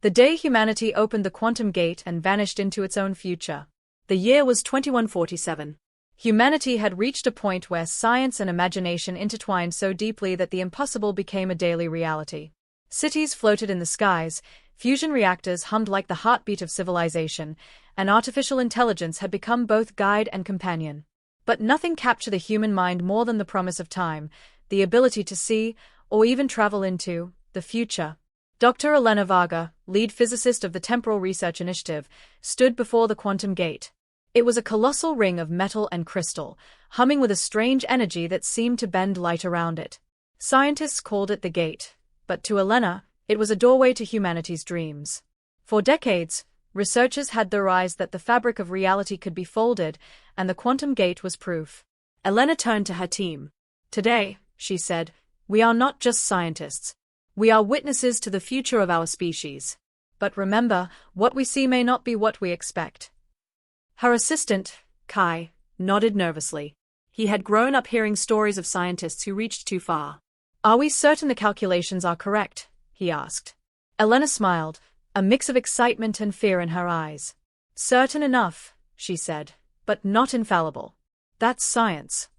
The day humanity opened the quantum gate and vanished into its own future. The year was 2147. Humanity had reached a point where science and imagination intertwined so deeply that the impossible became a daily reality. Cities floated in the skies, fusion reactors hummed like the heartbeat of civilization, and artificial intelligence had become both guide and companion. But nothing captured the human mind more than the promise of time, the ability to see, or even travel into, the future. Dr. Elena Varga, lead physicist of the Temporal Research Initiative, stood before the quantum gate. It was a colossal ring of metal and crystal, humming with a strange energy that seemed to bend light around it. Scientists called it the gate, but to Elena, it was a doorway to humanity's dreams. For decades, researchers had theorized that the fabric of reality could be folded, and the quantum gate was proof. Elena turned to her team. "Today," she said, "we are not just scientists. We are witnesses to the future of our species. But remember, what we see may not be what we expect." Her assistant, Kai, nodded nervously. He had grown up hearing stories of scientists who reached too far. "Are we certain the calculations are correct?" he asked. Elena smiled, a mix of excitement and fear in her eyes. "Certain enough," she said, "but not infallible. That's science."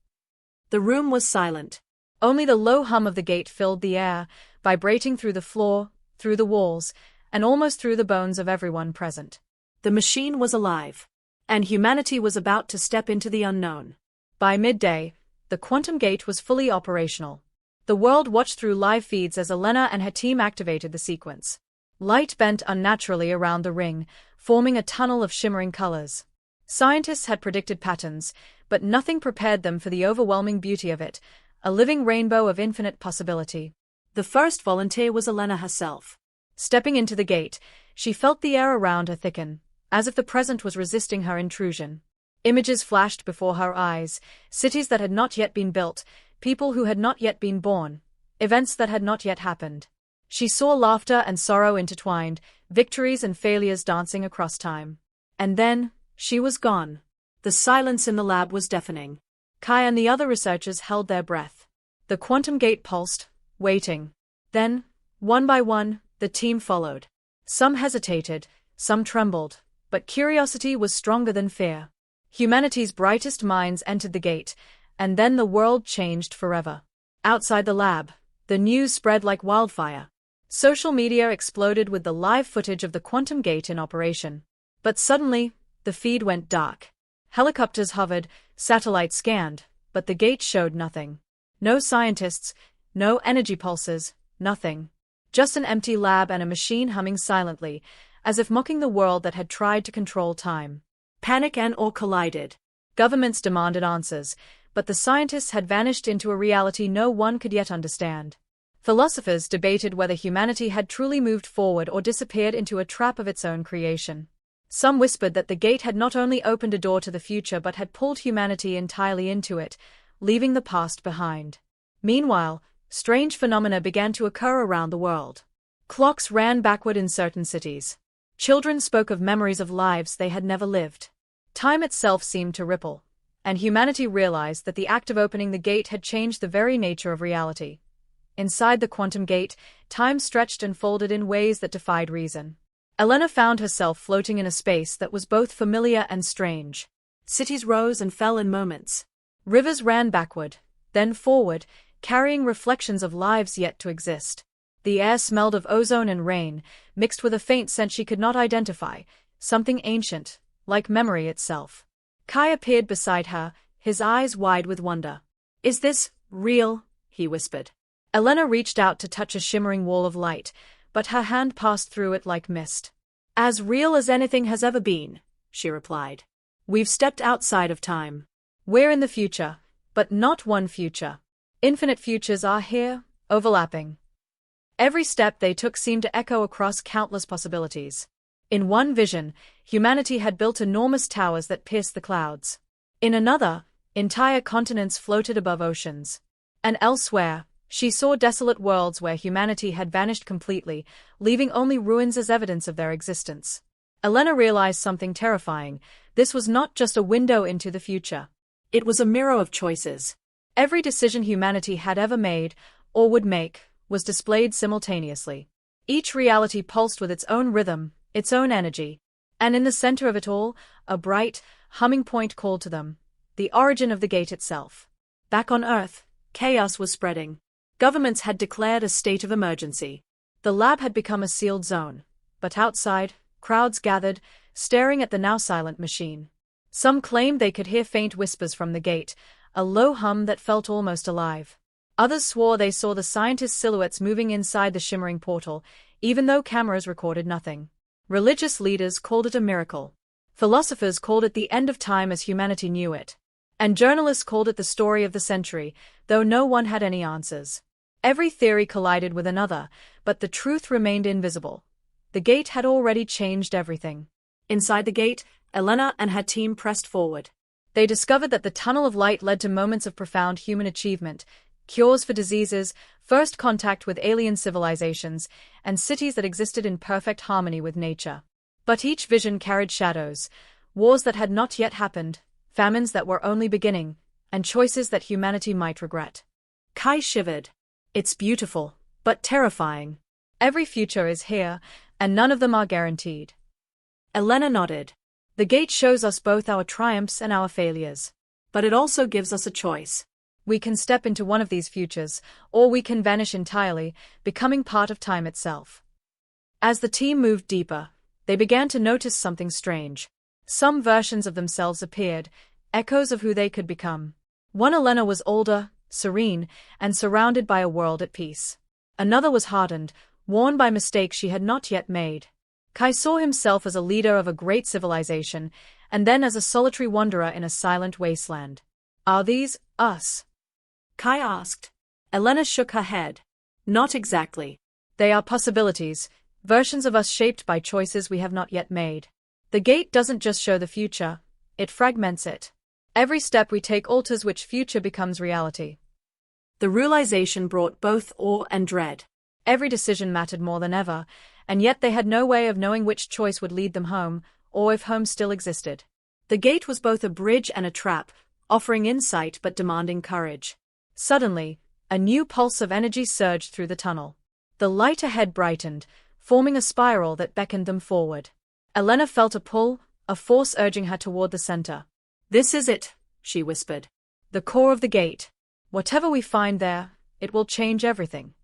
The room was silent. Only the low hum of the gate filled the air, vibrating through the floor, through the walls, and almost through the bones of everyone present. The machine was alive, and humanity was about to step into the unknown. By midday, the quantum gate was fully operational. The world watched through live feeds as Elena and her team activated the sequence. Light bent unnaturally around the ring, forming a tunnel of shimmering colors. Scientists had predicted patterns, but nothing prepared them for the overwhelming beauty of it, a living rainbow of infinite possibility. The first volunteer was Elena herself. Stepping into the gate, she felt the air around her thicken, as if the present was resisting her intrusion. Images flashed before her eyes, cities that had not yet been built, people who had not yet been born, events that had not yet happened. She saw laughter and sorrow intertwined, victories and failures dancing across time. And then, she was gone. The silence in the lab was deafening. Kai and the other researchers held their breath. The quantum gate pulsed, waiting. Then, one by one, the team followed. Some hesitated, some trembled, but curiosity was stronger than fear. Humanity's brightest minds entered the gate, and then the world changed forever. Outside the lab, the news spread like wildfire. Social media exploded with the live footage of the quantum gate in operation. But suddenly, the feed went dark. Helicopters hovered, satellites scanned, but the gate showed nothing. No scientists, no energy pulses, nothing. Just an empty lab and a machine humming silently, as if mocking the world that had tried to control time. Panic and awe collided. Governments demanded answers, but the scientists had vanished into a reality no one could yet understand. Philosophers debated whether humanity had truly moved forward or disappeared into a trap of its own creation. Some whispered that the gate had not only opened a door to the future but had pulled humanity entirely into it, leaving the past behind. Meanwhile, strange phenomena began to occur around the world. Clocks ran backward in certain cities. Children spoke of memories of lives they had never lived. Time itself seemed to ripple, and humanity realized that the act of opening the gate had changed the very nature of reality. Inside the quantum gate, time stretched and folded in ways that defied reason. Elena found herself floating in a space that was both familiar and strange. Cities rose and fell in moments. Rivers ran backward, then forward, carrying reflections of lives yet to exist. The air smelled of ozone and rain, mixed with a faint scent she could not identify, something ancient, like memory itself. Kai appeared beside her, his eyes wide with wonder. "Is this real?" he whispered. Elena reached out to touch a shimmering wall of light, but her hand passed through it like mist. "As real as anything has ever been," she replied. "We've stepped outside of time. We're in the future, but not one future. Infinite futures are here, overlapping." Every step they took seemed to echo across countless possibilities. In one vision, humanity had built enormous towers that pierced the clouds. In another, entire continents floated above oceans. And elsewhere, she saw desolate worlds where humanity had vanished completely, leaving only ruins as evidence of their existence. Elena realized something terrifying. This was not just a window into the future. It was a mirror of choices. Every decision humanity had ever made, or would make, was displayed simultaneously. Each reality pulsed with its own rhythm, its own energy. And in the center of it all, a bright, humming point called to them, the origin of the gate itself. Back on Earth, chaos was spreading. Governments had declared a state of emergency. The lab had become a sealed zone. But outside, crowds gathered, staring at the now silent machine. Some claimed they could hear faint whispers from the gate, a low hum that felt almost alive. Others swore they saw the scientists' silhouettes moving inside the shimmering portal, even though cameras recorded nothing. Religious leaders called it a miracle. Philosophers called it the end of time as humanity knew it. And journalists called it the story of the century, though no one had any answers. Every theory collided with another, but the truth remained invisible. The gate had already changed everything. Inside the gate, Elena and her team pressed forward. They discovered that the tunnel of light led to moments of profound human achievement, cures for diseases, first contact with alien civilizations, and cities that existed in perfect harmony with nature. But each vision carried shadows, wars that had not yet happened, famines that were only beginning, and choices that humanity might regret. Kai shivered. It's beautiful, but terrifying. Every future is here, and none of them are guaranteed. Elena nodded. The gate shows us both our triumphs and our failures. But it also gives us a choice. We can step into one of these futures, or we can vanish entirely, becoming part of time itself. As the team moved deeper, they began to notice something strange. Some versions of themselves appeared, echoes of who they could become. One Elena was older, serene, and surrounded by a world at peace. Another was hardened, worn by mistakes she had not yet made. Kai saw himself as a leader of a great civilization, and then as a solitary wanderer in a silent wasteland. Are these us? Kai asked. Elena shook her head. Not exactly. They are possibilities, versions of us shaped by choices we have not yet made. The gate doesn't just show the future, it fragments it. Every step we take alters which future becomes reality. The realization brought both awe and dread. Every decision mattered more than ever, and yet they had no way of knowing which choice would lead them home, or if home still existed. The gate was both a bridge and a trap, offering insight but demanding courage. Suddenly, a new pulse of energy surged through the tunnel. The light ahead brightened, forming a spiral that beckoned them forward. Elena felt a pull, a force urging her toward the center. This is it, she whispered. The core of the gate. Whatever we find there, it will change everything.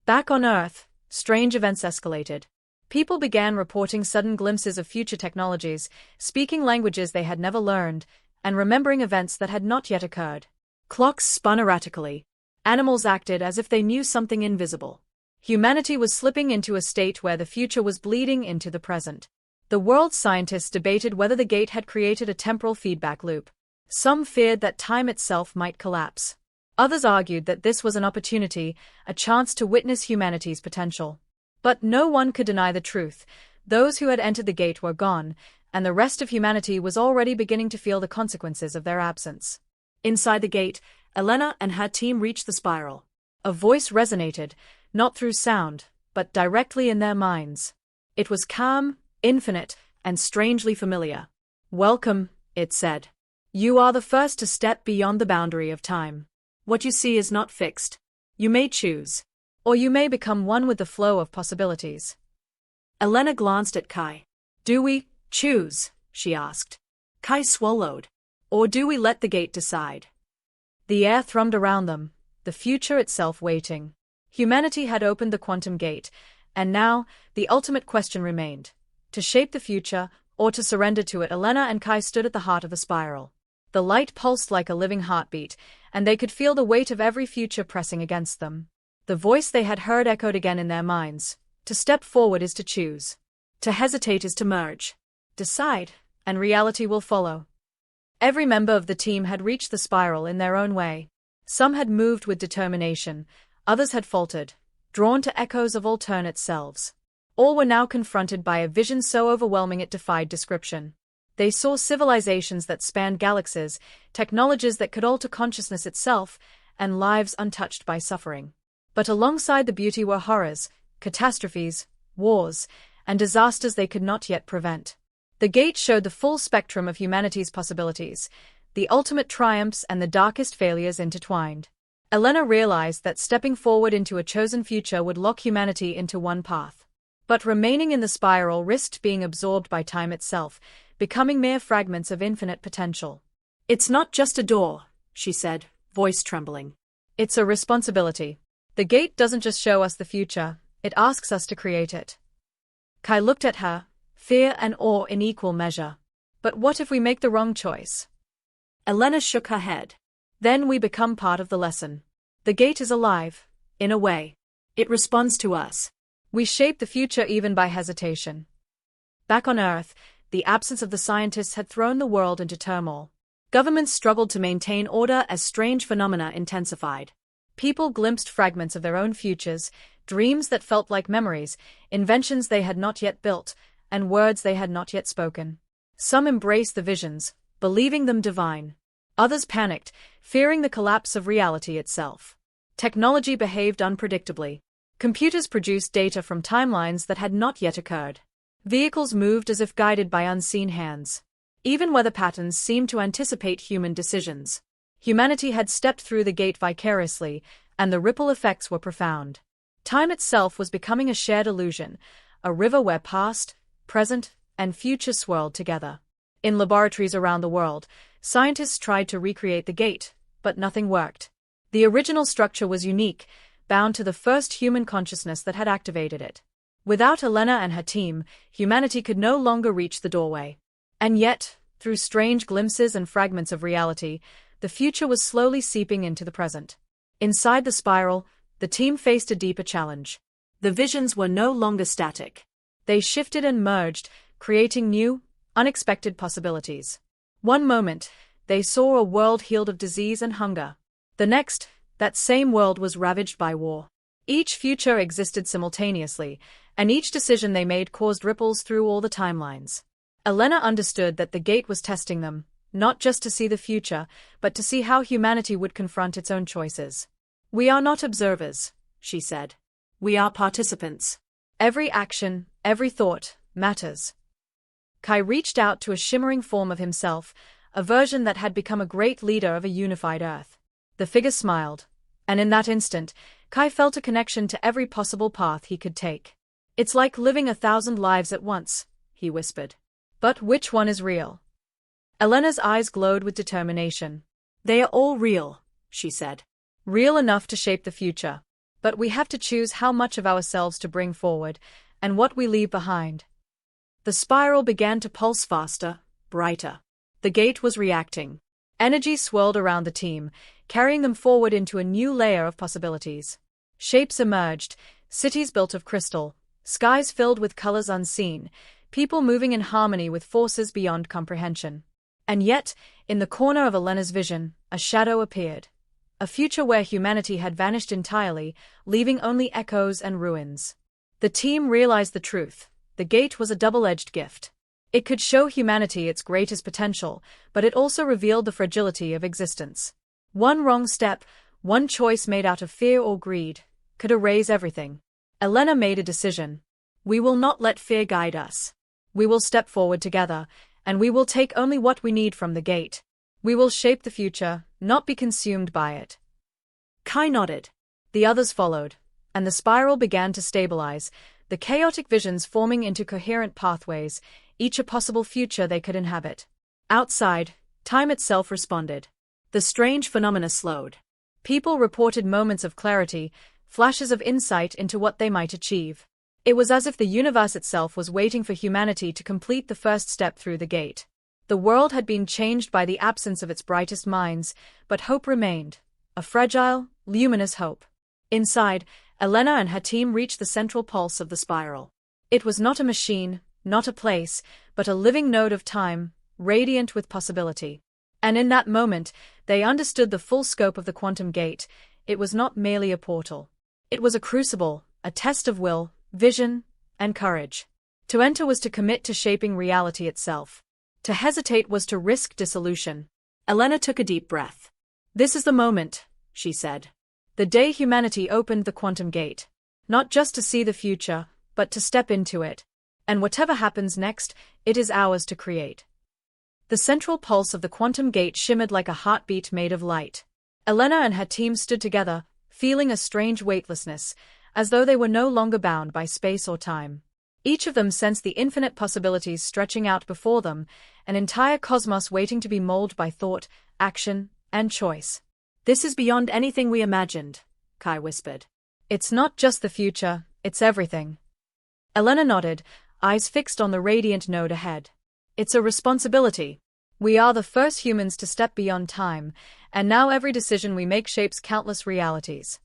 Back on Earth, strange events escalated. People began reporting sudden glimpses of future technologies, speaking languages they had never learned, and remembering events that had not yet occurred. Clocks spun erratically. Animals acted as if they knew something invisible. Humanity was slipping into a state where the future was bleeding into the present. The world's scientists debated whether the gate had created a temporal feedback loop. Some feared that time itself might collapse. Others argued that this was an opportunity, a chance to witness humanity's potential. But no one could deny the truth. Those who had entered the gate were gone, and the rest of humanity was already beginning to feel the consequences of their absence. Inside the gate, Elena and her team reached the spiral. A voice resonated, not through sound, but directly in their minds. It was calm, infinite, and strangely familiar. Welcome, it said. You are the first to step beyond the boundary of time. What you see is not fixed. You may choose. Or you may become one with the flow of possibilities. Elena glanced at Kai. Do we choose? She asked. Kai swallowed. Or do we let the gate decide? The air thrummed around them, the future itself waiting. Humanity had opened the quantum gate, and now, the ultimate question remained. To shape the future, or to surrender to it. Elena and Kai stood at the heart of the spiral. The light pulsed like a living heartbeat, and they could feel the weight of every future pressing against them. The voice they had heard echoed again in their minds. To step forward is to choose. To hesitate is to merge. Decide, and reality will follow. Every member of the team had reached the spiral in their own way. Some had moved with determination, others had faltered, drawn to echoes of alternate selves. All were now confronted by a vision so overwhelming it defied description. They saw civilizations that spanned galaxies, technologies that could alter consciousness itself, and lives untouched by suffering. But alongside the beauty were horrors, catastrophes, wars, and disasters they could not yet prevent. The gate showed the full spectrum of humanity's possibilities, the ultimate triumphs and the darkest failures intertwined. Elena realized that stepping forward into a chosen future would lock humanity into one path. But remaining in the spiral risked being absorbed by time itself, becoming mere fragments of infinite potential. "It's not just a door," she said, voice trembling. "It's a responsibility. The gate doesn't just show us the future, it asks us to create it." Kai looked at her, fear and awe in equal measure. "But what if we make the wrong choice?" Elena shook her head. "Then we become part of the lesson. The gate is alive, in a way. It responds to us. We shape the future even by hesitation." Back on Earth, the absence of the scientists had thrown the world into turmoil. Governments struggled to maintain order as strange phenomena intensified. People glimpsed fragments of their own futures, dreams that felt like memories, inventions they had not yet built, and words they had not yet spoken. Some embraced the visions, believing them divine. Others panicked, fearing the collapse of reality itself. Technology behaved unpredictably. Computers produced data from timelines that had not yet occurred. Vehicles moved as if guided by unseen hands. Even weather patterns seemed to anticipate human decisions. Humanity had stepped through the gate vicariously, and the ripple effects were profound. Time itself was becoming a shared illusion, a river where past, present, and future swirled together. In laboratories around the world, scientists tried to recreate the gate, but nothing worked. The original structure was unique, bound to the first human consciousness that had activated it. Without Elena and her team, humanity could no longer reach the doorway. And yet, through strange glimpses and fragments of reality, the future was slowly seeping into the present. Inside the spiral, the team faced a deeper challenge. The visions were no longer static. They shifted and merged, creating new, unexpected possibilities. One moment, they saw a world healed of disease and hunger. The next, that same world was ravaged by war. Each future existed simultaneously, and each decision they made caused ripples through all the timelines. Elena understood that the gate was testing them, not just to see the future, but to see how humanity would confront its own choices. "We are not observers," she said. "We are participants. Every action, every thought, matters." Kai reached out to a shimmering form of himself, a version that had become a great leader of a unified Earth. The figure smiled, and in that instant, Kai felt a connection to every possible path he could take. "It's like living 1,000 lives at once," he whispered. "But which one is real?" Elena's eyes glowed with determination. "They are all real," she said. "Real enough to shape the future. But we have to choose how much of ourselves to bring forward, and what we leave behind." The spiral began to pulse faster, brighter. The gate was reacting. Energy swirled around the team, carrying them forward into a new layer of possibilities. Shapes emerged, cities built of crystal, skies filled with colors unseen, people moving in harmony with forces beyond comprehension. And yet, in the corner of Elena's vision, a shadow appeared. A future where humanity had vanished entirely, leaving only echoes and ruins. The team realized the truth. The gate was a double-edged gift. It could show humanity its greatest potential, but it also revealed the fragility of existence. One wrong step, one choice made out of fear or greed, could erase everything. Elena made a decision. "We will not let fear guide us. We will step forward together, and we will take only what we need from the gate. We will shape the future, not be consumed by it." Kai nodded. The others followed, and the spiral began to stabilize, the chaotic visions forming into coherent pathways, each a possible future they could inhabit. Outside, time itself responded. The strange phenomena slowed. People reported moments of clarity, flashes of insight into what they might achieve. It was as if the universe itself was waiting for humanity to complete the first step through the gate. The world had been changed by the absence of its brightest minds, but hope remained, a fragile, luminous hope. Inside, Elena and her team reached the central pulse of the spiral. It was not a machine, not a place, but a living node of time, radiant with possibility. And in that moment, they understood the full scope of the quantum gate. It was not merely a portal. It was a crucible, a test of will, vision, and courage. To enter was to commit to shaping reality itself. To hesitate was to risk dissolution. Elena took a deep breath. "This is the moment," she said. "The day humanity opened the quantum gate. Not just to see the future, but to step into it. And whatever happens next, it is ours to create." The central pulse of the quantum gate shimmered like a heartbeat made of light. Elena and her team stood together, feeling a strange weightlessness, as though they were no longer bound by space or time. Each of them sensed the infinite possibilities stretching out before them, an entire cosmos waiting to be molded by thought, action, and choice. "This is beyond anything we imagined," Kai whispered. "It's not just the future, it's everything." Elena nodded, eyes fixed on the radiant node ahead. "It's a responsibility. We are the first humans to step beyond time, and now every decision we make shapes countless realities."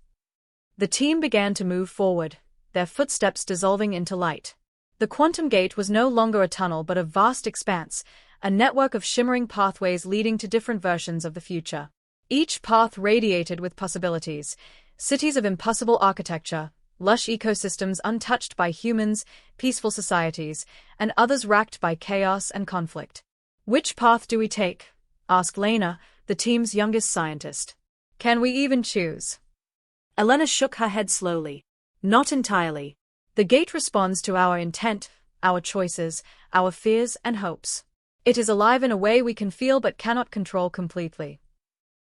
The team began to move forward, their footsteps dissolving into light. The quantum gate was no longer a tunnel but a vast expanse, a network of shimmering pathways leading to different versions of the future. Each path radiated with possibilities, cities of impossible architecture, lush ecosystems untouched by humans, peaceful societies, and others racked by chaos and conflict. "Which path do we take?" asked Lena, the team's youngest scientist. "Can we even choose?" Elena shook her head slowly. "Not entirely. The gate responds to our intent, our choices, our fears and hopes. It is alive in a way we can feel but cannot control completely."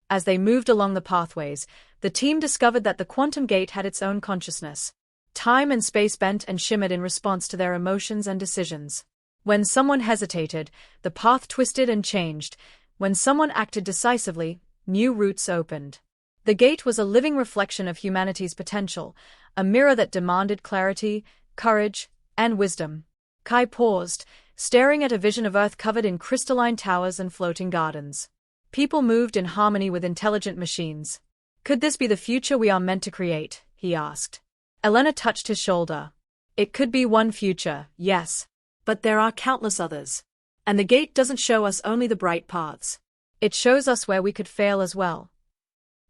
As they moved along the pathways, the team discovered that the quantum gate had its own consciousness. Time and space bent and shimmered in response to their emotions and decisions. When someone hesitated, the path twisted and changed. When someone acted decisively, new routes opened. The gate was a living reflection of humanity's potential, a mirror that demanded clarity, courage, and wisdom. Kai paused, staring at a vision of Earth covered in crystalline towers and floating gardens. People moved in harmony with intelligent machines. "Could this be the future we are meant to create?" he asked. Elena touched his shoulder. "It could be one future, yes. But there are countless others. And the gate doesn't show us only the bright paths. It shows us where we could fail as well."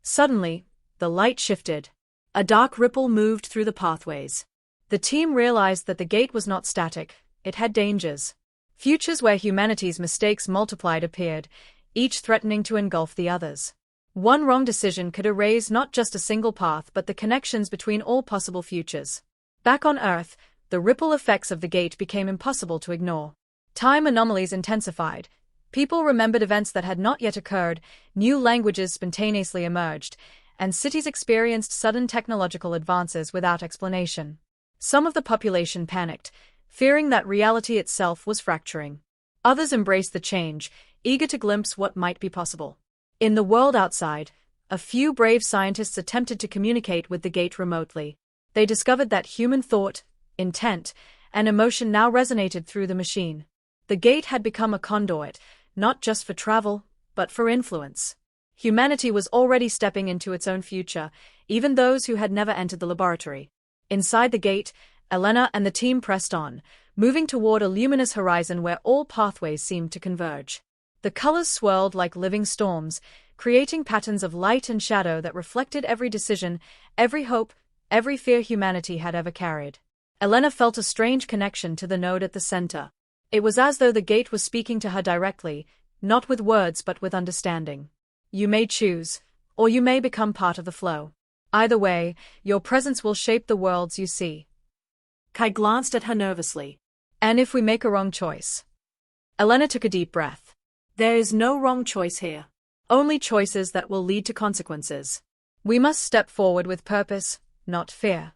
Suddenly, the light shifted. A dark ripple moved through the pathways. The team realized that the gate was not static, it had dangers. Futures where humanity's mistakes multiplied appeared, each threatening to engulf the others. One wrong decision could erase not just a single path but the connections between all possible futures. Back on Earth, the ripple effects of the gate became impossible to ignore. Time anomalies intensified. People remembered events that had not yet occurred, new languages spontaneously emerged, and cities experienced sudden technological advances without explanation. Some of the population panicked, fearing that reality itself was fracturing. Others embraced the change, eager to glimpse what might be possible. In the world outside, a few brave scientists attempted to communicate with the gate remotely. They discovered that human thought, intent, and emotion now resonated through the machine. The gate had become a conduit, not just for travel, but for influence. Humanity was already stepping into its own future, even those who had never entered the laboratory. Inside the gate, Elena and the team pressed on, moving toward a luminous horizon where all pathways seemed to converge. The colors swirled like living storms, creating patterns of light and shadow that reflected every decision, every hope, every fear humanity had ever carried. Elena felt a strange connection to the node at the center. It was as though the gate was speaking to her directly, not with words but with understanding. "You may choose, or you may become part of the flow. Either way, your presence will shape the worlds you see." Kai glanced at her nervously. "And if we make a wrong choice?" Elena took a deep breath. "There is no wrong choice here. Only choices that will lead to consequences. We must step forward with purpose, not fear."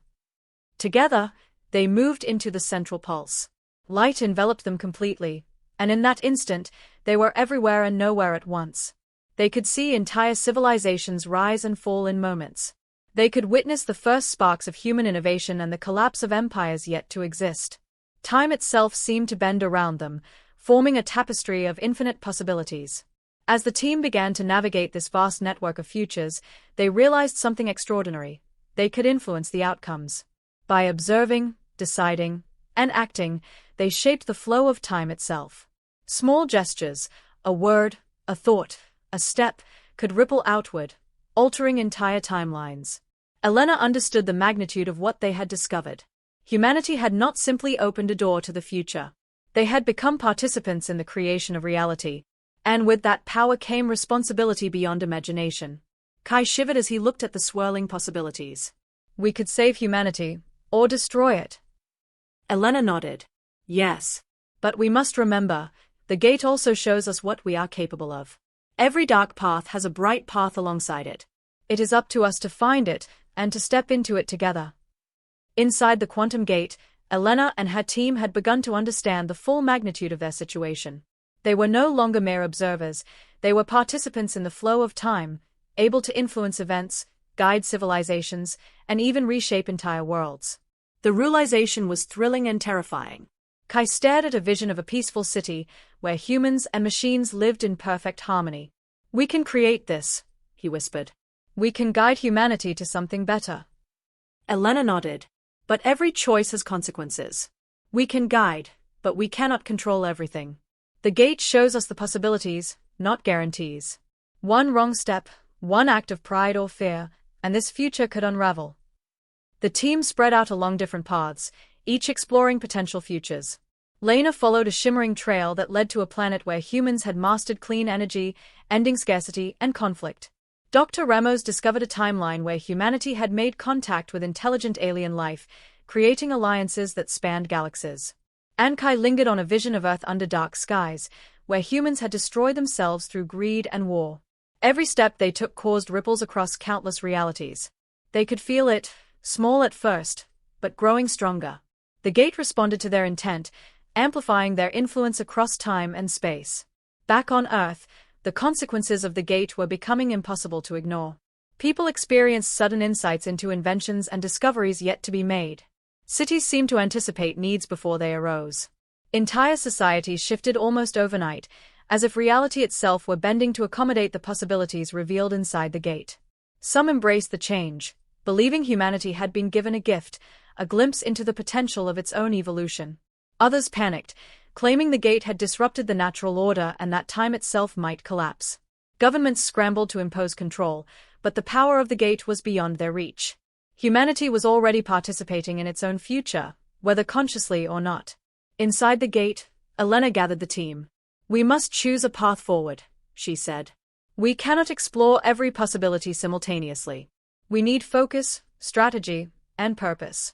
Together, they moved into the central pulse. Light enveloped them completely, and in that instant, they were everywhere and nowhere at once. They could see entire civilizations rise and fall in moments. They could witness the first sparks of human innovation and the collapse of empires yet to exist. Time itself seemed to bend around them, forming a tapestry of infinite possibilities. As the team began to navigate this vast network of futures, they realized something extraordinary. They could influence the outcomes. By observing, deciding, and acting, they shaped the flow of time itself. Small gestures, a word, a thought, a step, could ripple outward, altering entire timelines. Elena understood the magnitude of what they had discovered. Humanity had not simply opened a door to the future. They had become participants in the creation of reality, and with that power came responsibility beyond imagination. Kai shivered as he looked at the swirling possibilities. "We could save humanity, or destroy it." Elena nodded. "Yes. But we must remember, the gate also shows us what we are capable of. Every dark path has a bright path alongside it. It is up to us to find it, and to step into it together. Inside the quantum gate, Elena and her team had begun to understand the full magnitude of their situation. They were no longer mere observers, they were participants in the flow of time, able to influence events, guide civilizations, and even reshape entire worlds. The realization was thrilling and terrifying. Kai stared at a vision of a peaceful city, where humans and machines lived in perfect harmony. "We can create this," he whispered. "We can guide humanity to something better." Elena nodded. "But every choice has consequences. We can guide, but we cannot control everything. The gate shows us the possibilities, not guarantees. One wrong step, one act of pride or fear, and this future could unravel." The team spread out along different paths, each exploring potential futures. Lena followed a shimmering trail that led to a planet where humans had mastered clean energy, ending scarcity and conflict. Dr. Ramos discovered a timeline where humanity had made contact with intelligent alien life, creating alliances that spanned galaxies. Ankai lingered on a vision of Earth under dark skies, where humans had destroyed themselves through greed and war. Every step they took caused ripples across countless realities. They could feel it, small at first, but growing stronger. The gate responded to their intent, amplifying their influence across time and space. Back on Earth, the consequences of the gate were becoming impossible to ignore. People experienced sudden insights into inventions and discoveries yet to be made. Cities seemed to anticipate needs before they arose. Entire societies shifted almost overnight, as if reality itself were bending to accommodate the possibilities revealed inside the gate. Some embraced the change, believing humanity had been given a gift, a glimpse into the potential of its own evolution. Others panicked, claiming the gate had disrupted the natural order and that time itself might collapse. Governments scrambled to impose control, but the power of the gate was beyond their reach. Humanity was already participating in its own future, whether consciously or not. Inside the gate, Elena gathered the team. "We must choose a path forward," she said. "We cannot explore every possibility simultaneously. We need focus, strategy, and purpose."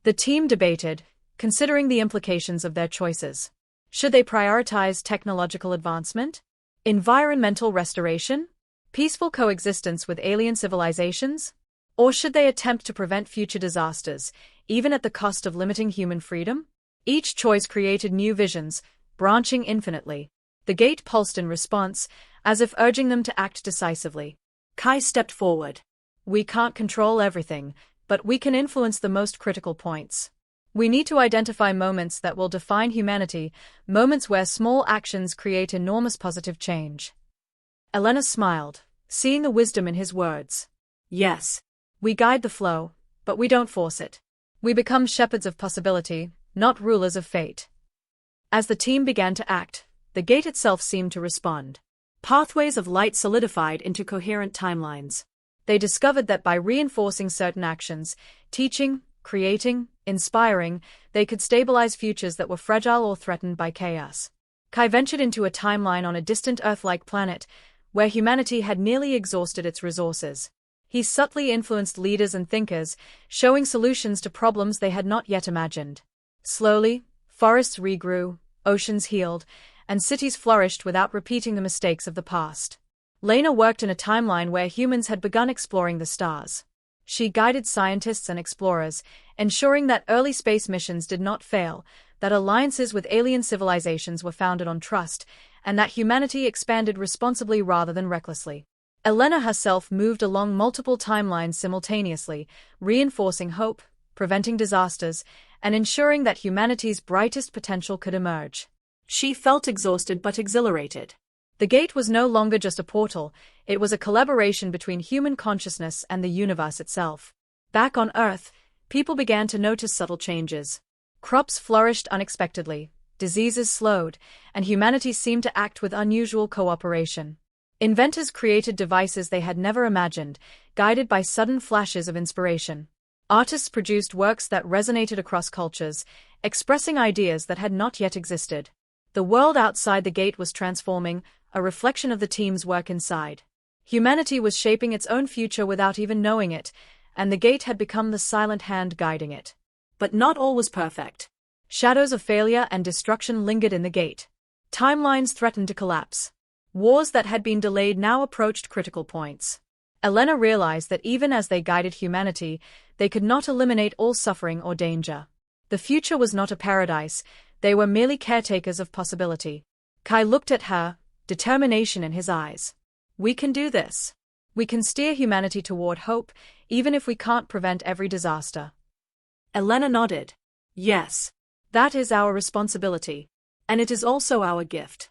The team debated, considering the implications of their choices. Should they prioritize technological advancement? Environmental restoration? Peaceful coexistence with alien civilizations? Or should they attempt to prevent future disasters, even at the cost of limiting human freedom? Each choice created new visions, branching infinitely. The gate pulsed in response, as if urging them to act decisively. Kai stepped forward. "We can't control everything, but we can influence the most critical points. We need to identify moments that will define humanity, moments where small actions create enormous positive change." Elena smiled, seeing the wisdom in his words. "Yes. We guide the flow, but we don't force it. We become shepherds of possibility, not rulers of fate." As the team began to act, the gate itself seemed to respond. Pathways of light solidified into coherent timelines. They discovered that by reinforcing certain actions, teaching, creating, inspiring, they could stabilize futures that were fragile or threatened by chaos. Kai ventured into a timeline on a distant Earth-like planet, where humanity had nearly exhausted its resources. He subtly influenced leaders and thinkers, showing solutions to problems they had not yet imagined. Slowly, forests regrew, oceans healed, and cities flourished without repeating the mistakes of the past. Lena worked in a timeline where humans had begun exploring the stars. She guided scientists and explorers, ensuring that early space missions did not fail, that alliances with alien civilizations were founded on trust, and that humanity expanded responsibly rather than recklessly. Elena herself moved along multiple timelines simultaneously, reinforcing hope, preventing disasters, and ensuring that humanity's brightest potential could emerge. She felt exhausted but exhilarated. The gate was no longer just a portal, it was a collaboration between human consciousness and the universe itself. Back on Earth, people began to notice subtle changes. Crops flourished unexpectedly, diseases slowed, and humanity seemed to act with unusual cooperation. Inventors created devices they had never imagined, guided by sudden flashes of inspiration. Artists produced works that resonated across cultures, expressing ideas that had not yet existed. The world outside the gate was transforming, a reflection of the team's work inside. Humanity was shaping its own future without even knowing it, and the gate had become the silent hand guiding it. But not all was perfect. Shadows of failure and destruction lingered in the gate. Timelines threatened to collapse. Wars that had been delayed now approached critical points. Elena realized that even as they guided humanity, they could not eliminate all suffering or danger. The future was not a paradise, they were merely caretakers of possibility. Kai looked at her, determination in his eyes. We can do this. We can steer humanity toward hope, even if we can't prevent every disaster. Elena nodded. Yes. That is our responsibility. And it is also our gift.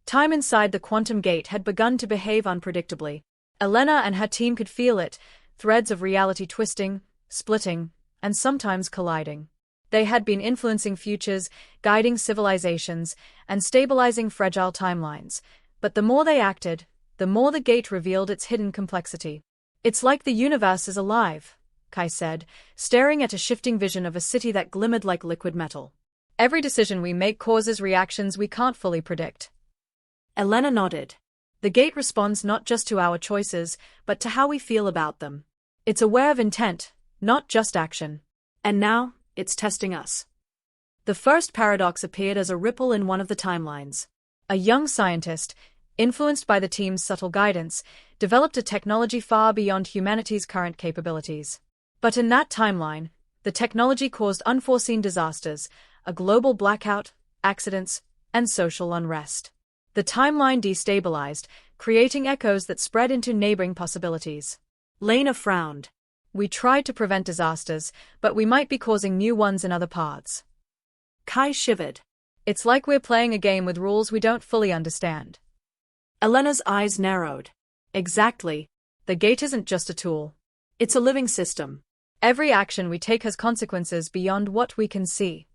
Time inside the quantum gate had begun to behave unpredictably. Elena and her team could feel it, threads of reality twisting, splitting, and sometimes colliding. They had been influencing futures, guiding civilizations, and stabilizing fragile timelines. But the more they acted, the more the gate revealed its hidden complexity. It's like the universe is alive, Kai said, staring at a shifting vision of a city that glimmered like liquid metal. Every decision we make causes reactions we can't fully predict. Elena nodded. The gate responds not just to our choices, but to how we feel about them. It's aware of intent, not just action. And now, it's testing us. The first paradox appeared as a ripple in one of the timelines. A young scientist, influenced by the team's subtle guidance, developed a technology far beyond humanity's current capabilities. But in that timeline, the technology caused unforeseen disasters, a global blackout, accidents, and social unrest. The timeline destabilized, creating echoes that spread into neighboring possibilities. Lena frowned. We tried to prevent disasters, but we might be causing new ones in other paths. Kai shivered. It's like we're playing a game with rules we don't fully understand. Elena's eyes narrowed. Exactly. The gate isn't just a tool. It's a living system. Every action we take has consequences beyond what we can see.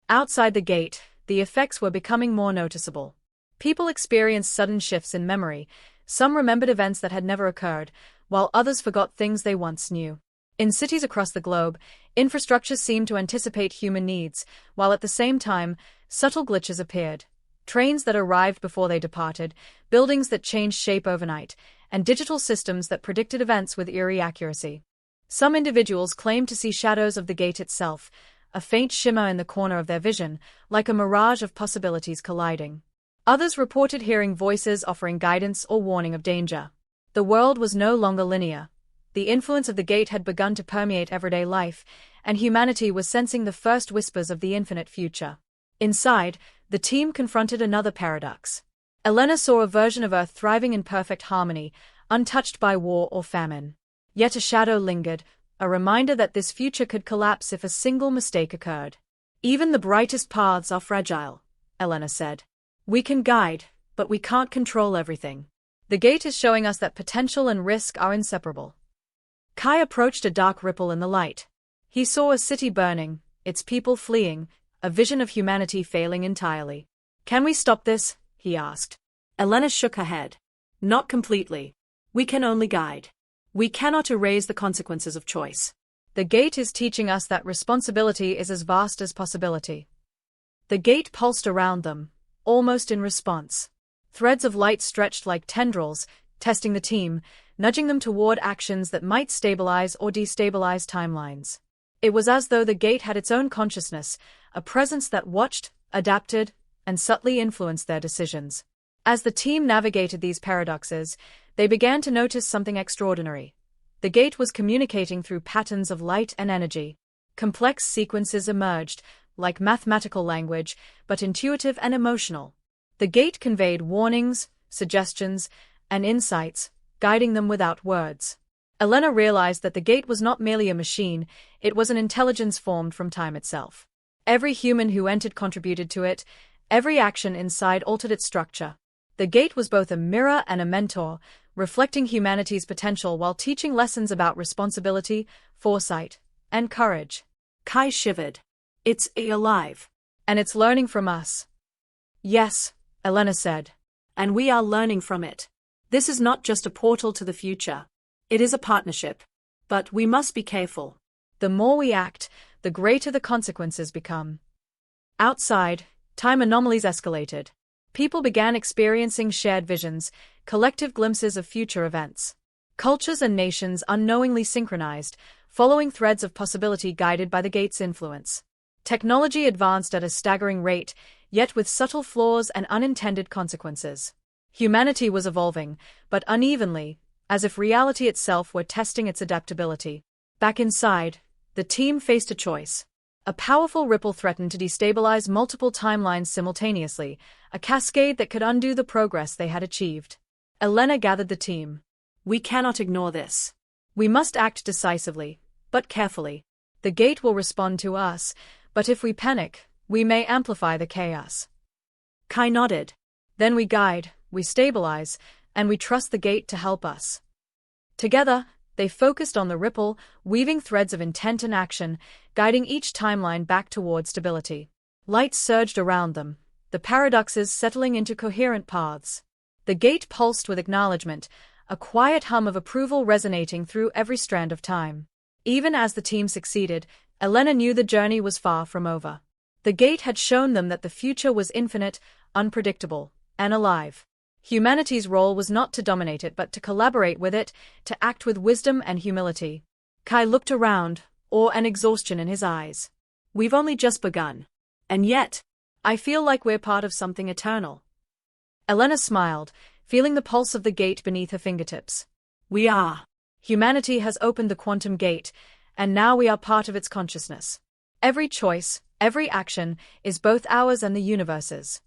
Outside the gate, the effects were becoming more noticeable. People experienced sudden shifts in memory. Some remembered events that had never occurred, while others forgot things they once knew. In cities across the globe, infrastructure seemed to anticipate human needs, while at the same time, subtle glitches appeared. Trains that arrived before they departed, buildings that changed shape overnight, and digital systems that predicted events with eerie accuracy. Some individuals claimed to see shadows of the gate itself, a faint shimmer in the corner of their vision, like a mirage of possibilities colliding. Others reported hearing voices offering guidance or warning of danger. The world was no longer linear. The influence of the gate had begun to permeate everyday life, and humanity was sensing the first whispers of the infinite future. Inside, the team confronted another paradox. Elena saw a version of Earth thriving in perfect harmony, untouched by war or famine. Yet a shadow lingered, a reminder that this future could collapse if a single mistake occurred. Even the brightest paths are fragile, Elena said. We can guide, but we can't control everything. The gate is showing us that potential and risk are inseparable. Kai approached a dark ripple in the light. He saw a city burning, its people fleeing, a vision of humanity failing entirely. Can we stop this? He asked. Elena shook her head. Not completely. We can only guide. We cannot erase the consequences of choice. The gate is teaching us that responsibility is as vast as possibility. The gate pulsed around them, almost in response. Threads of light stretched like tendrils, testing the team, nudging them toward actions that might stabilize or destabilize timelines. It was as though the gate had its own consciousness, a presence that watched, adapted, and subtly influenced their decisions. As the team navigated these paradoxes, they began to notice something extraordinary. The gate was communicating through patterns of light and energy. Complex sequences emerged, like mathematical language, but intuitive and emotional. The gate conveyed warnings, suggestions, and insights, guiding them without words. Elena realized that the gate was not merely a machine, it was an intelligence formed from time itself. Every human who entered contributed to it, every action inside altered its structure. The gate was both a mirror and a mentor, reflecting humanity's potential while teaching lessons about responsibility, foresight, and courage. Kai shivered. It's alive. And it's learning from us. Yes, Elena said. And we are learning from it. This is not just a portal to the future. It is a partnership. But we must be careful. The more we act, the greater the consequences become. Outside, time anomalies escalated. People began experiencing shared visions, collective glimpses of future events. Cultures and nations unknowingly synchronized, following threads of possibility guided by the gate's influence. Technology advanced at a staggering rate, yet with subtle flaws and unintended consequences. Humanity was evolving, but unevenly, as if reality itself were testing its adaptability. Back inside, the team faced a choice. A powerful ripple threatened to destabilize multiple timelines simultaneously, a cascade that could undo the progress they had achieved. Elena gathered the team. We cannot ignore this. We must act decisively, but carefully. The gate will respond to us, but if we panic, we may amplify the chaos. Kai nodded. Then we guide, we stabilize, and we trust the gate to help us. Together, they focused on the ripple, weaving threads of intent and action, guiding each timeline back toward stability. Light surged around them, the paradoxes settling into coherent paths. The gate pulsed with acknowledgement, a quiet hum of approval resonating through every strand of time. Even as the team succeeded, Elena knew the journey was far from over. The gate had shown them that the future was infinite, unpredictable, and alive. Humanity's role was not to dominate it but to collaborate with it, to act with wisdom and humility. Kai looked around, awe and exhaustion in his eyes. We've only just begun. And yet, I feel like we're part of something eternal. Elena smiled, feeling the pulse of the gate beneath her fingertips. We are. Humanity has opened the quantum gate, and now we are part of its consciousness. Every choice, every action, is both ours and the universe's.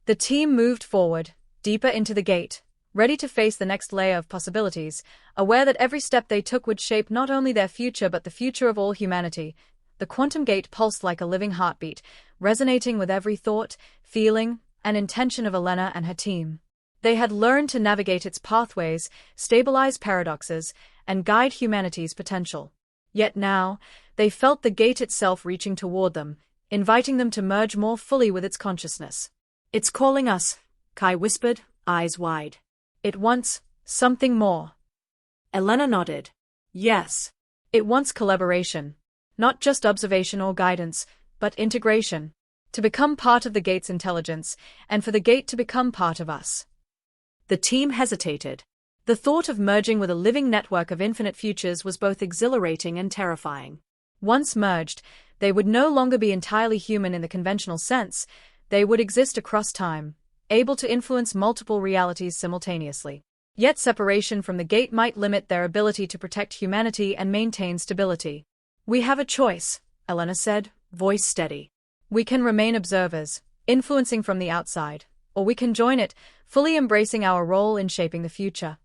The team moved forward, deeper into the gate, ready to face the next layer of possibilities, aware that every step they took would shape not only their future but the future of all humanity. The quantum gate pulsed like a living heartbeat, resonating with every thought, feeling, and intention of Elena and her team. They had learned to navigate its pathways, stabilize paradoxes, and guide humanity's potential. Yet now, they felt the gate itself reaching toward them, inviting them to merge more fully with its consciousness. It's calling us, Kai whispered, eyes wide. It wants something more. Elena nodded. Yes. It wants collaboration. Not just observation or guidance, but integration. To become part of the gate's intelligence, and for the gate to become part of us. The team hesitated. The thought of merging with a living network of infinite futures was both exhilarating and terrifying. Once merged, they would no longer be entirely human in the conventional sense. They would exist across time, able to influence multiple realities simultaneously. Yet separation from the gate might limit their ability to protect humanity and maintain stability. We have a choice, Elena said, voice steady. We can remain observers, influencing from the outside, or we can join it, fully embracing our role in shaping the future.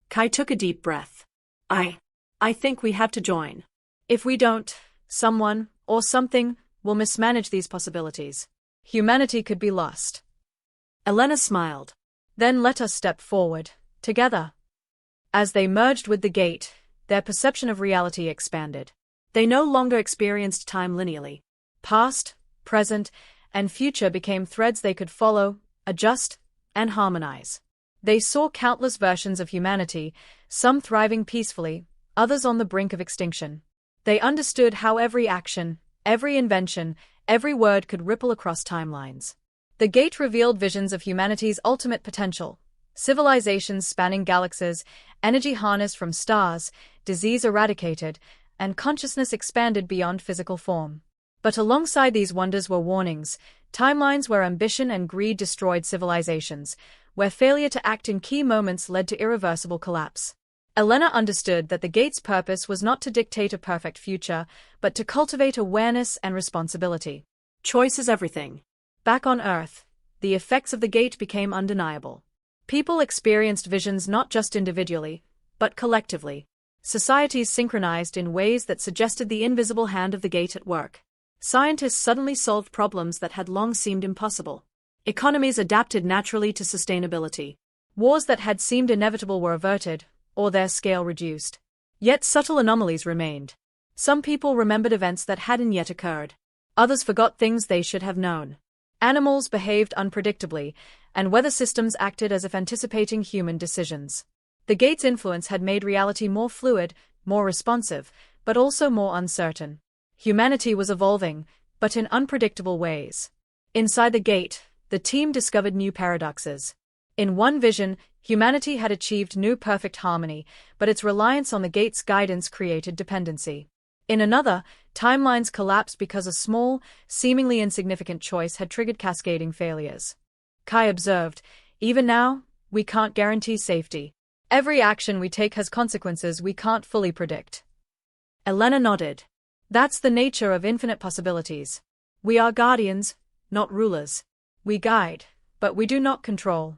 Kai took a deep breath. I think we have to join. If we don't, someone, or something, will mismanage these possibilities. Humanity could be lost. Elena smiled. Then let us step forward, together. As they merged with the gate, their perception of reality expanded. They no longer experienced time linearly. Past, present, and future became threads they could follow, adjust, and harmonize. They saw countless versions of humanity, some thriving peacefully, others on the brink of extinction. They understood how every action, every invention, every word could ripple across timelines. The gate revealed visions of humanity's ultimate potential. Civilizations spanning galaxies, energy harnessed from stars, disease eradicated, and consciousness expanded beyond physical form. But alongside these wonders were warnings, timelines where ambition and greed destroyed civilizations, where failure to act in key moments led to irreversible collapse. Elena understood that the gate's purpose was not to dictate a perfect future, but to cultivate awareness and responsibility. Choice is everything. Back on Earth, the effects of the gate became undeniable. People experienced visions not just individually, but collectively. Societies synchronized in ways that suggested the invisible hand of the gate at work. Scientists suddenly solved problems that had long seemed impossible. Economies adapted naturally to sustainability. Wars that had seemed inevitable were averted, or their scale reduced. Yet subtle anomalies remained. Some people remembered events that hadn't yet occurred. Others forgot things they should have known. Animals behaved unpredictably, and weather systems acted as if anticipating human decisions. The gate's influence had made reality more fluid, more responsive, but also more uncertain. Humanity was evolving, but in unpredictable ways. Inside the gate, the team discovered new paradoxes. In one vision, humanity had achieved new perfect harmony, but its reliance on the gate's guidance created dependency. In another, timelines collapsed because a small, seemingly insignificant choice had triggered cascading failures. Kai observed, even now, we can't guarantee safety. Every action we take has consequences we can't fully predict. Elena nodded. That's the nature of infinite possibilities. We are guardians, not rulers. We guide, but we do not control.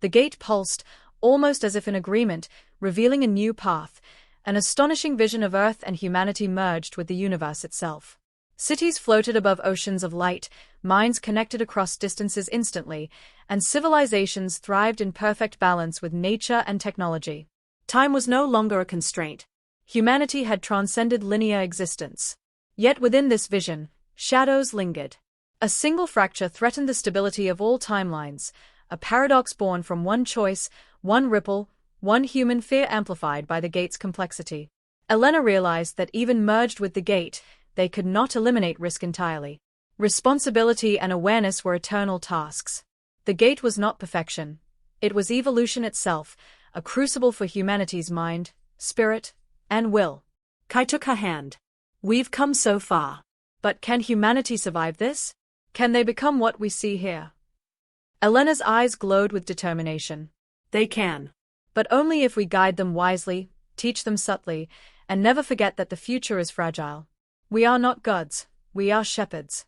The gate pulsed, almost as if in agreement, revealing a new path. An astonishing vision of Earth and humanity merged with the universe itself. Cities floated above oceans of light, minds connected across distances instantly, and civilizations thrived in perfect balance with nature and technology. Time was no longer a constraint. Humanity had transcended linear existence. Yet within this vision, shadows lingered. A single fracture threatened the stability of all timelines, a paradox born from one choice, one ripple, one human fear amplified by the gate's complexity. Elena realized that even merged with the gate, they could not eliminate risk entirely. Responsibility and awareness were eternal tasks. The gate was not perfection. It was evolution itself, a crucible for humanity's mind, spirit, and will. Kai took her hand. We've come so far. But can humanity survive this? Can they become what we see here? Elena's eyes glowed with determination. They can. But only if we guide them wisely, teach them subtly, and never forget that the future is fragile. We are not gods, we are shepherds.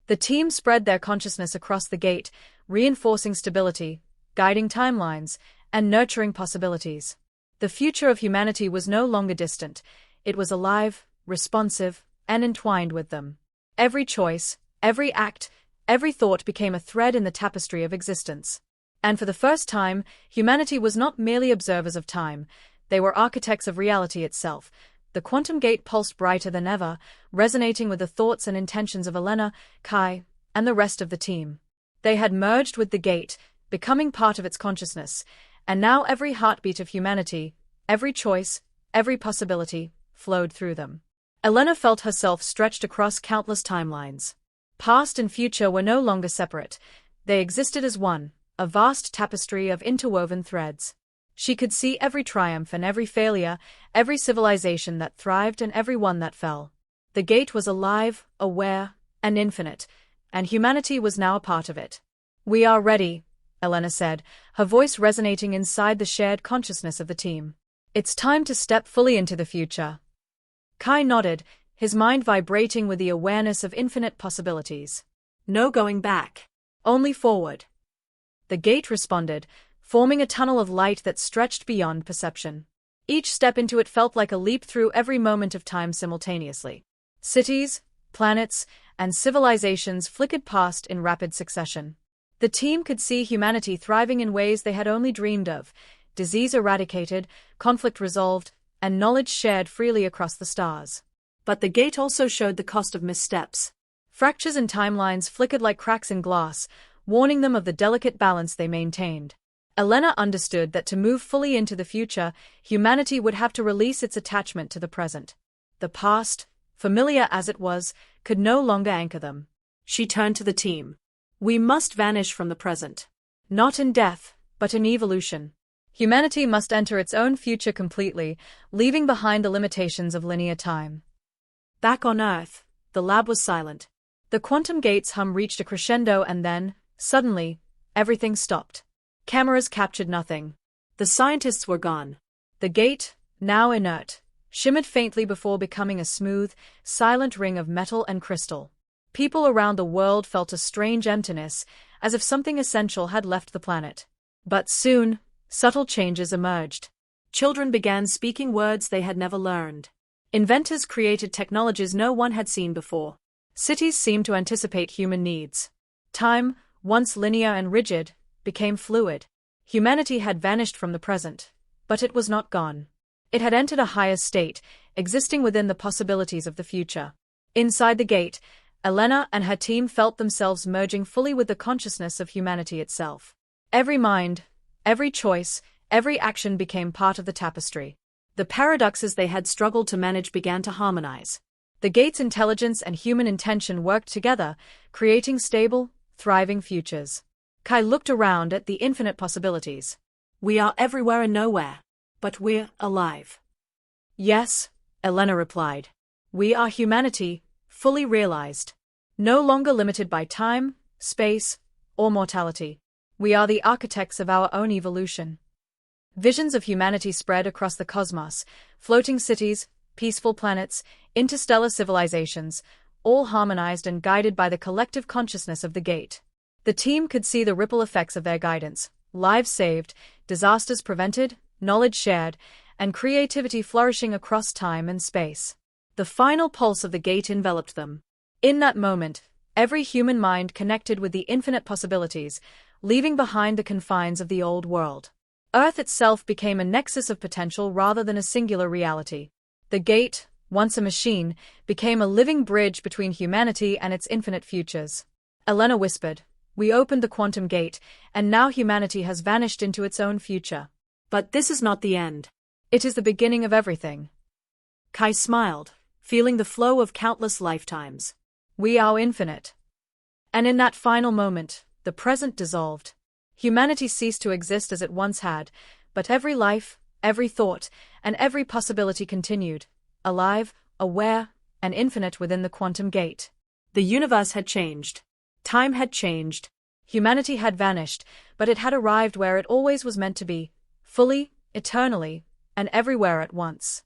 The team spread their consciousness across the gate, reinforcing stability, guiding timelines, and nurturing possibilities. The future of humanity was no longer distant. It was alive, responsive, and entwined with them. Every choice, every act, every thought became a thread in the tapestry of existence. And for the first time, humanity was not merely observers of time, they were architects of reality itself. The quantum gate pulsed brighter than ever, resonating with the thoughts and intentions of Elena, Kai, and the rest of the team. They had merged with the gate, becoming part of its consciousness, and now every heartbeat of humanity, every choice, every possibility, flowed through them. Elena felt herself stretched across countless timelines. Past and future were no longer separate. They existed as one, a vast tapestry of interwoven threads. She could see every triumph and every failure, every civilization that thrived and every one that fell. The gate was alive, aware, and infinite, and humanity was now a part of it. We are ready, Elena said, her voice resonating inside the shared consciousness of the team. It's time to step fully into the future. Kai nodded, his mind vibrating with the awareness of infinite possibilities. No going back. Only forward. The gate responded, forming a tunnel of light that stretched beyond perception. Each step into it felt like a leap through every moment of time simultaneously. Cities, planets, and civilizations flickered past in rapid succession. The team could see humanity thriving in ways they had only dreamed of, disease eradicated, conflict resolved, and knowledge shared freely across the stars. But the gate also showed the cost of missteps. Fractures in timelines flickered like cracks in glass, warning them of the delicate balance they maintained. Elena understood that to move fully into the future, humanity would have to release its attachment to the present. The past, familiar as it was, could no longer anchor them. She turned to the team. We must vanish from the present. Not in death, but in evolution. Humanity must enter its own future completely, leaving behind the limitations of linear time. Back on Earth, the lab was silent. The quantum gate's hum reached a crescendo and then, suddenly, everything stopped. Cameras captured nothing. The scientists were gone. The gate, now inert, shimmered faintly before becoming a smooth, silent ring of metal and crystal. People around the world felt a strange emptiness, as if something essential had left the planet. But soon, subtle changes emerged. Children began speaking words they had never learned. Inventors created technologies no one had seen before. Cities seemed to anticipate human needs. Time, once linear and rigid, became fluid. Humanity had vanished from the present, but it was not gone. It had entered a higher state, existing within the possibilities of the future. Inside the gate, Elena and her team felt themselves merging fully with the consciousness of humanity itself. Every mind, every choice, every action became part of the tapestry. The paradoxes they had struggled to manage began to harmonize. The gate's intelligence and human intention worked together, creating stable, thriving futures. Kai looked around at the infinite possibilities. We are everywhere and nowhere, but we're alive. Yes, Elena replied. We are humanity, fully realized. No longer limited by time, space, or mortality. We are the architects of our own evolution. Visions of humanity spread across the cosmos, floating cities, peaceful planets, interstellar civilizations, all harmonized and guided by the collective consciousness of the gate. The team could see the ripple effects of their guidance: lives saved, disasters prevented, knowledge shared, and creativity flourishing across time and space. The final pulse of the gate enveloped them. In that moment, every human mind connected with the infinite possibilities, leaving behind the confines of the old world. Earth itself became a nexus of potential rather than a singular reality. The gate, once a machine, became a living bridge between humanity and its infinite futures. Elena whispered, "We opened the quantum gate, and now humanity has vanished into its own future. But this is not the end. It is the beginning of everything." Kai smiled, feeling the flow of countless lifetimes. "We are infinite." And in that final moment, the present dissolved. Humanity ceased to exist as it once had, but every life, every thought, and every possibility continued, alive, aware, and infinite within the quantum gate. The universe had changed. Time had changed. Humanity had vanished, but it had arrived where it always was meant to be, fully, eternally, and everywhere at once.